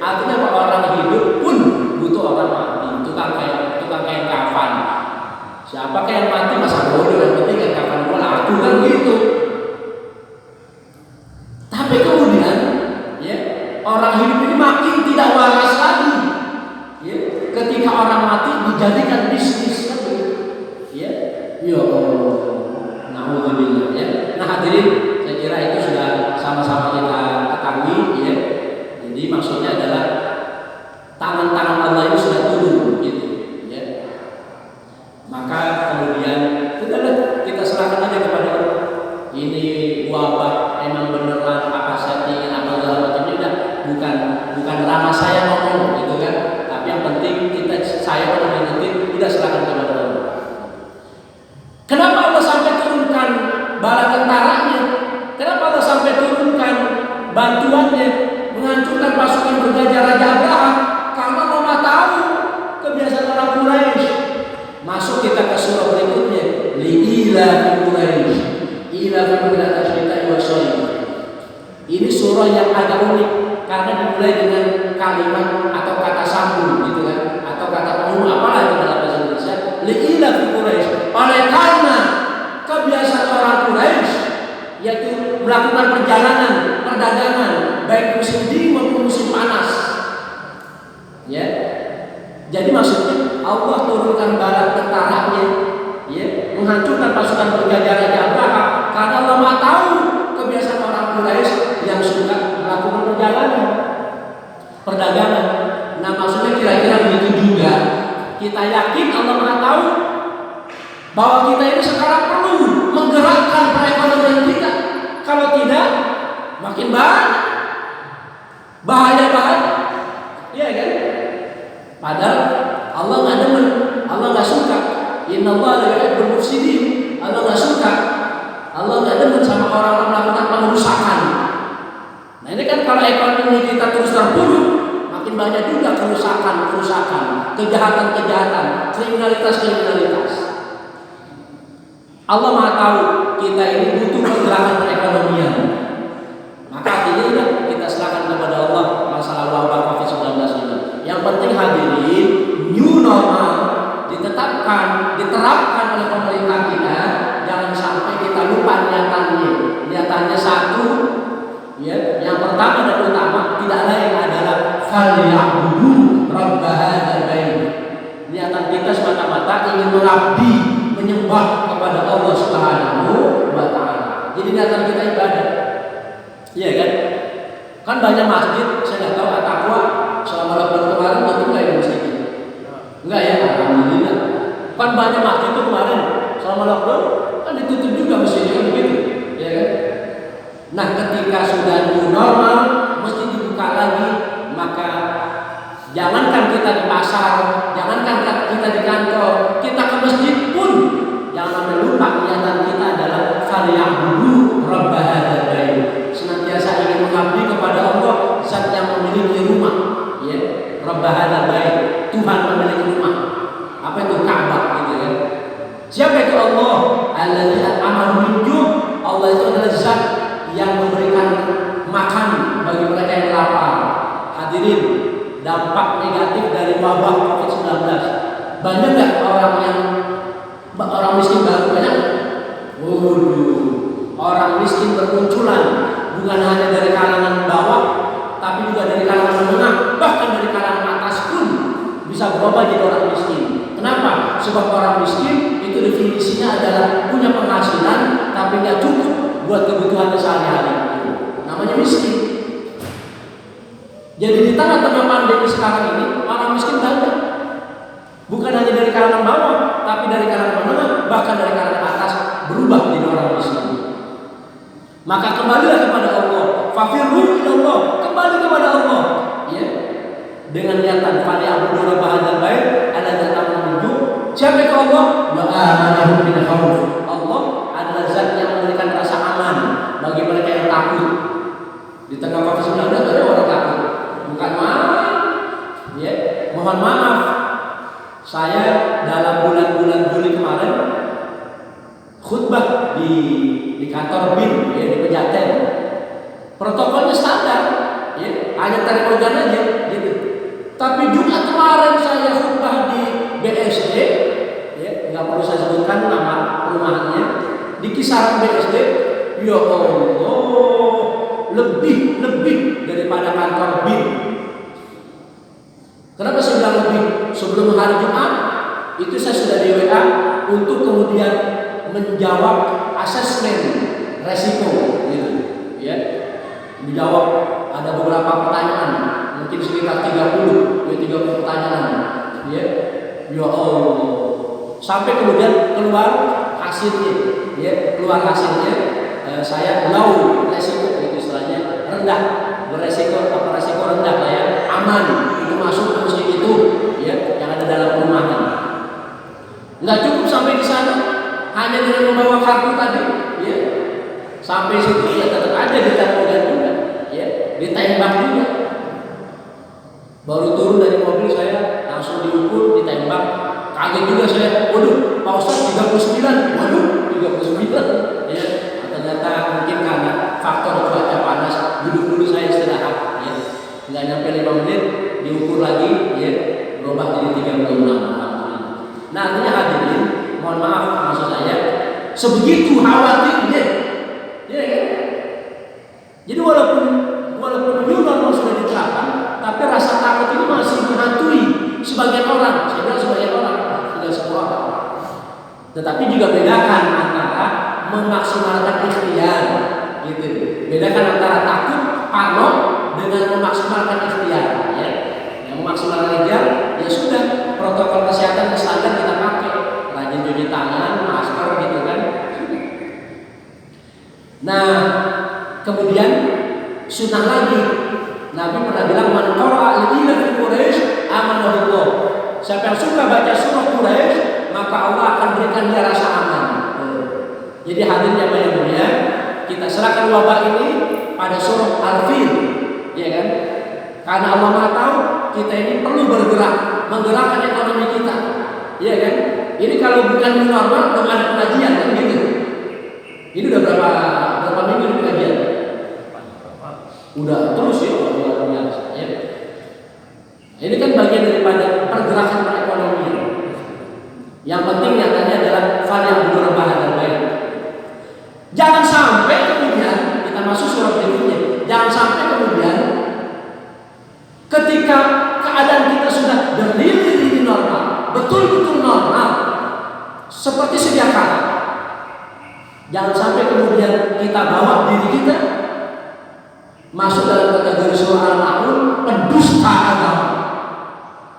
Artinya kalau orang hidup pun butuh orang mati. Tukang kain kafan. Siapa yang mati masa bodoh, yang penting kain kafan gua laku kan gitu. Tapi kemudian ya, orang hidup ini makin tidak waras lagi. Ya, ketika orang mati dijadikan bisnis kan begitu. Ya. Ya Allah. Nauzubillah ya. Nah hadirin, saya kira itu sudah sama-sama kita ketahui ya. Jadi maksudnya adalah tangan-tangan Allah itu sudah turun gitu ya. Maka kemudian kita serahkan aja kepada Allah. Ini wabah emang beneran apa setting apa segala macamnya udah bukan ranah saya ngomong gitu kan. Tapi yang penting saya mau mengerti, udah serahkan kepada Allah. Kenapa Allah sampai turunkan bala tentaranya? Kenapa Allah sampai turunkan bantuannya menghancurkan pasukan bergajah Raja Abraham? Karena Allah tahu kebiasaan orang Quraisy. Masuk kita ke surah berikutnya, li'ila Quraisy, ila qiblat asyita wa shaykh. Ini surah yang agak unik karena dimulai dengan kalimat atau kata sambung gitu kan, atau kata penghubung apalah itu dalam bahasa Indonesia, li'ila Quraisy. Oleh karena kebiasaan orang Quraisy yaitu melakukan perjalanan perdagangan baik musim dingin maupun musim panas. Ya. Jadi maksudnya Allah turunkan bala tentaranya ya, menghancurkan pasukan bergajah Raja Abraham karena Allah tahu kebiasaan orang Quraisy yang suka melakukan perdagangan. Nah maksudnya kira-kira begitu juga. Kita yakin Allah tahu bahwa kita ini sekarang perlu menggerakkan perekonomian kita. Kalau tidak, makin banyak bahaya. Iya kan? Padahal Allah nggak demen, Allah nggak suka. Innallaha la yuhibbul mufsidin. Allah nggak suka. Allah nggak demen sama orang-orang melakukan pengerusakan. Nah ini kan kalau ekonomi kita terus terpuruk, makin banyak juga kerusakan, kejahatan, kriminalitas. Allah Maha tahu kita ini butuh pergerakan perekonomian. Maka akhirnya kita serahkan kepada Allah masalah wabah COVID-19 ini. Yang penting hadirin, new normal diterapkan oleh pemerintah kita. Jangan sampai kita lupa niatannya satu ya. Yang pertama dan utama tidak lain adalah falyabudu rabb hadzal bait. Niatan kita semata-mata ingin mengabdi, menyembah kepada Allah Subhanahu wa taala. Jadi niatan kita ibadah. Iya kan? Kan banyak masjid, saya enggak tahu At-Taqwa selama Ramadan kemarin betul enggak ya masjid? Enggak ya, alhamdulillah. Kan banyak masjid itu kemarin selama lockdown kan ditutup juga masjidnya kan begitu, ya kan? Nah, ketika sudah new normal, mesti dibuka lagi, maka jangankan kita di pasar, jangankan kita di kantor, kita ke masjid pun jangan sampai lupa niatan kita adalah falyabudu rabb hadzal bait. Senantiasa ingin mengabdi kepada Allah, Zat yang memiliki rumah, ya. Rabb hadzal bait, Tuhan memiliki rumah. Apa itu Ka'bah gitu ya. Siapa itu Allah? Allazi at'amahum min ju'. Allah itu adalah Zat yang memberikan makan bagi mereka yang lapar. Hadirin, dampak negatif dari wabah COVID-19. Banyak nggak orang miskin baru banyak? Orang miskin bermunculan bukan hanya dari kalangan bawah, tapi juga dari kalangan menengah, bahkan dari kalangan atas pun bisa berubah jadi orang miskin. Kenapa? Sebab orang miskin itu definisinya adalah punya penghasilan tapi nggak cukup buat kebutuhan sehari-hari. Namanya miskin. Jadi di tengah-tengah pandemi sekarang ini orang miskin banyak. Bukan hanya dari kalangan bawah, tapi dari kalangan menengah, bahkan dari kalangan atas berubah menjadi orang miskin. Maka kembalilah kepada Allah. Fafirru ilallah, kembali kepada Allah. Ya. Dengan niatan falyabudu rabb hadzal bait alladzi at'amahum min ju'. Siapa itu Allah? Wa amanahum min khauf. Allah adalah Zat yang memberikan rasa aman bagi mereka yang takut. Di tengah COVID-19 ada orang takut. Bukan maaf. Ya, mohon maaf. Saya dalam bulan-bulan Juli kemarin khutbah di kantor BIN ya, di Pejaten. Protokolnya standar, ya. hanya termogan aja gitu. Tapi Jumat kemarin saya khutbah di BSD, ya, nggak perlu saya sebutkan nama perumahannya, di kisaran BSD, ya Allah, lebih daripada kantor BIN. Kenapa saya bilang lebih? Sebelum hari Jumat itu saya sudah di WA untuk kemudian menjawab asesmen resiko, gitu, ya. Dijawab ada beberapa pertanyaan, mungkin sekitar 30 pertanyaan, ya. Ya Allah. Sampai kemudian keluar hasilnya, ya, saya low resiko, itu istilahnya rendah, beresiko rendah lah ya, aman, itu masuk ke masjid itu, ya, yang ada dalam perumahan. Nggak cukup sampai di sana, hanya dengan membawa kartu tadi, ya, sampai situ ya tetap ada ditemukan juga, ya, ditembak juga. Baru turun dari mobil saya langsung diukur, ditembak, kaget juga saya, waduh, Pak Ustadz 39, waduh 39, ya, ternyata mungkin karena faktor cuaca panas, duduk dulu saya istirahat, ya, nggak nyampe 5 menit diukur lagi, ya, berubah jadi 36. Nah, artinya hadirin, mohon maaf maksud saya, sebegitu khawatirnya, ya kan? Jadi walaupun new normal sudah diterapkan, tapi rasa takut itu masih menghantui sebagian orang. Saya bilang sebagian orang, tidak semua orang. Tetapi juga bedakan antara memaksimalkan ikhtiar, gitu. Bedakan antara takut, parno dengan memaksimalkan ikhtiar, ya. Yang memaksimalkan ikhtiar, ya sudah, protokol kesehatan standar kita pakai, rajin cuci tangan, masker, gitu kan. Nah, kemudian sunnah lagi, Nabi pernah bilang, man qara'a al-ila fi Quraisy amanahullah. Siapa yang suka baca surah Quraisy, maka Allah akan berikan dia rasa aman. Jadi hadirin yang mulia, kita serahkan wabah ini pada surah Al-Fil, ya kan? Karena Allah Maha tahu kita ini perlu bergerak, menggerakkan ekonomi kita, ya kan? Ini kalau bukan new normal, belum ada pengajian kan gitu. Ini udah berapa minggu di pengajian? Udah terus ya, luar biasa, ya. Ini kan bagian daripada pergerakan perekonomian. Yang penting nyatanya adalah fal yang berbah dan baik. Jangan sampai kemudian kita masuk surah berikutnya. Jangan sampai kemudian ketika keadaan kita sudah berdiri normal, betul-betul normal, seperti sedia kala, jangan sampai kemudian kita bawa diri kita masuk dalam kategori surah Al-Ma'un, pendusta agama.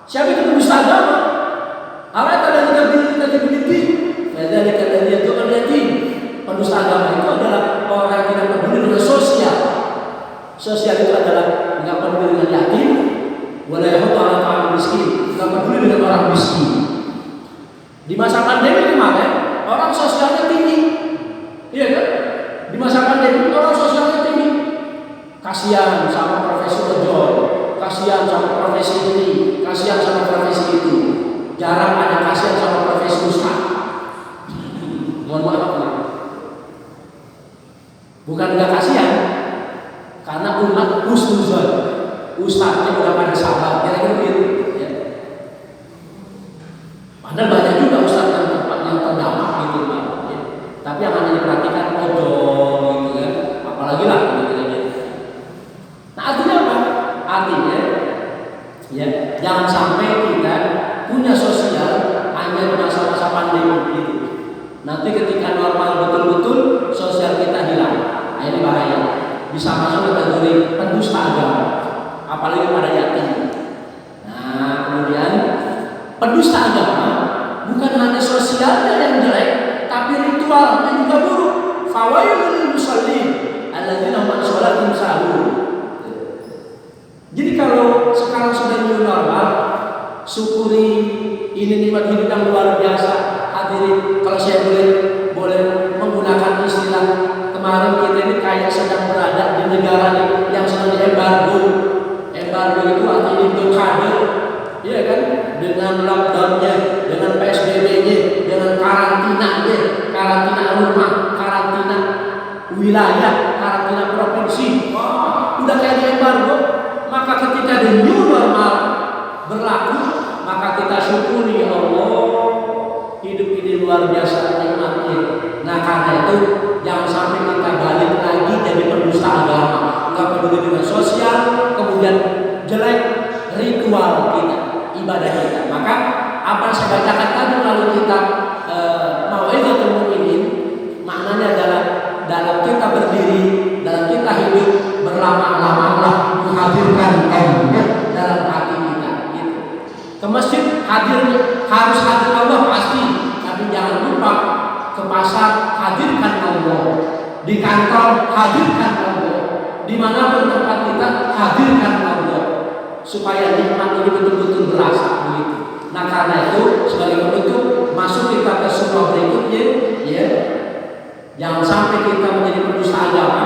Siapa itu pendusta agama? Allah Ta'ala kita dibiliki. Dari kata dia itu berarti pendusta agama itu adalah orang yang tidak peduli dengan sosial. Sosial itu adalah nggak peduli dengan yatim, walau orang orang miskin, nggak peduli dengan orang miskin. Di masa pandemi kemarin orang sosialnya tinggi, iya kan? Di masa pandemi orang sosialnya tinggi. Kasihan sama profesi ojol, kasihan sama profesi ini, kasihan sama profesi itu. Jarang ada kasihan sama profesi ustaz. Mohon maaf, bukan nggak kasihan, karena umat husnuzon, ustaznya udah pada sabar, kira-kira begitu. Ya. Padahal banyak juga ustaz yang terdampak gitu, ya. Tapi yang hanya diperhatikan ojol, gitu kan, apalagi lah gitu. Artinya apa? Artinya, ya, jangan sampai kita punya sosial hanya di masa-masa pandemi itu. Nanti ketika normal betul-betul sosial kita hilang. Nah, ini bahaya. Bisa masuk kategori pendusta agama, apalagi pada yatim. Nah, kemudian pendusta agama bukan hanya sosialnya yang jelek, tapi ritualnya juga buruk. Fawailul musallin alladzina hum an sholatihim sahun. Jadi kalau sekarang sudah new normal, syukuri ini nikmat hidup yang luar biasa. Hadirin, kalau saya boleh menggunakan istilah, kemarin kita ini kayak sedang berada di negara yang sedang diembargo. Embargo itu artinya blokade, iya kan? Dengan lockdownnya, dengan PSBB-nya, dengan karantinanya, karantina rumah, karantina wilayah, karantina provinsi. Wah, udah kayak di embargo. the new normal berlaku, maka kita syukuri Allah, hidup ini luar biasa nikmatnya. Nah karena itu jangan sampai kita balik lagi jadi pendusta agama, nggak peduli dengan sosial, kemudian jelek ritual kita, ibadah kita. Maka apa yang saya bacakan tadi lalu kita Mau'izatul Mu'minin, maknanya adalah dalam kita berdiri, dalam kita hidup, berlama-lamalah menghadirkan Allah dalam hati kita. Gitu. Ke masjid harus hadir Allah pasti, tapi jangan lupa ke pasar hadirkan Allah, di kantor hadirkan Allah, dimanapun tempat kita hadirkan Allah, supaya nikmat ini betul-betul berasa begitu. Nah karena itu sebagai penutup masuk kita ke surah berikutnya, ya. Jangan sampai kita menjadi pendusta agama,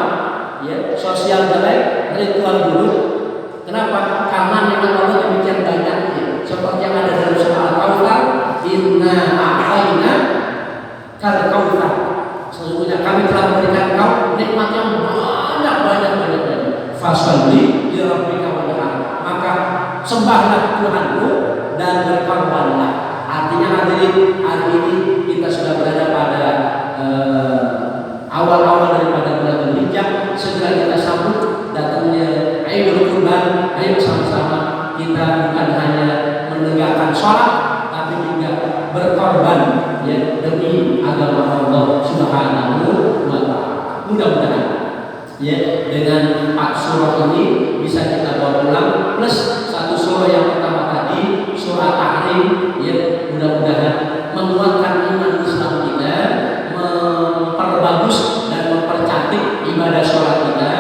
ya, sosial jelek, ritual buruk. Kenapa? Karena nikmat Allah demikian banyaknya. Seperti yang ada dalam surah Al-Kautsar, inna a'tayna kal kautsar. Sesungguhnya kami telah memberikan kau nikmat yang banyak. Fasholli li rabbika wanhar. Maka sembahlah Tuhanmu dan berkorbanlah. Artinya hadirin, hari ini kita sudah berada pada awal-awal daripada bulan Dzulhijjah. Segera kita sambut datangnya Idul Kurban. Ayo sama-sama kita bukan hanya menegakkan sholat, tapi juga berkorban, ya, demi agama Allah Subhanahu wa Ta'ala. Mudah-mudahan, ya, dengan 4 surah ini bisa kita bawa pulang, plus 1 surah yang pertama tadi, surah Tahrim, ya, mudah-mudahan menguatkan iman Islam kita, memperbagus dan mempercantik ibadah sholat kita,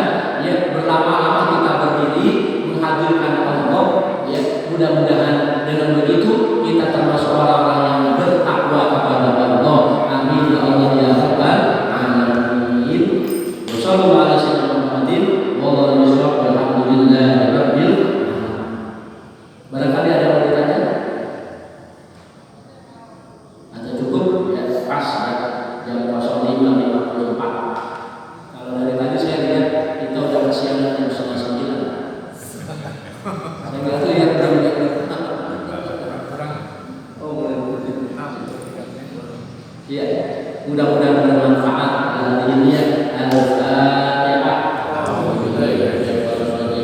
ya, berlama-lama kita berdiri menghadirkan Allah, ya, mudah-mudahan dengan begitu kita termasuk orang-orang yang bertakwa kepada Allah. Amin ya Allah ya Rabbal alamin. Wassallallahu ala sayyidina Muhammadin wallahu yusra walhamdulillahi rabbil alamin. Barangkali ada yang ditanya? Atau cukup? Ya, pas ya. Jam 05.54. Kalau dari tadi saya lihat kita udah kesiangan jam 8:30. Saya nggak lihat jam-jam. Ya, mudah-mudahan bermanfaat. Hadirin al-Fatihah.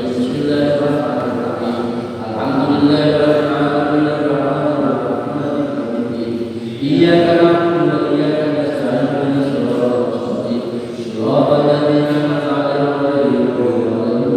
Bismillahirrahmanirrahim. Alhamdulillahirabbil alamin. Iyyaka na'budu wa iyyaka nasta'in. Shiratal ladzina an'amta 'alaihim ghairil maghdubi 'alaihim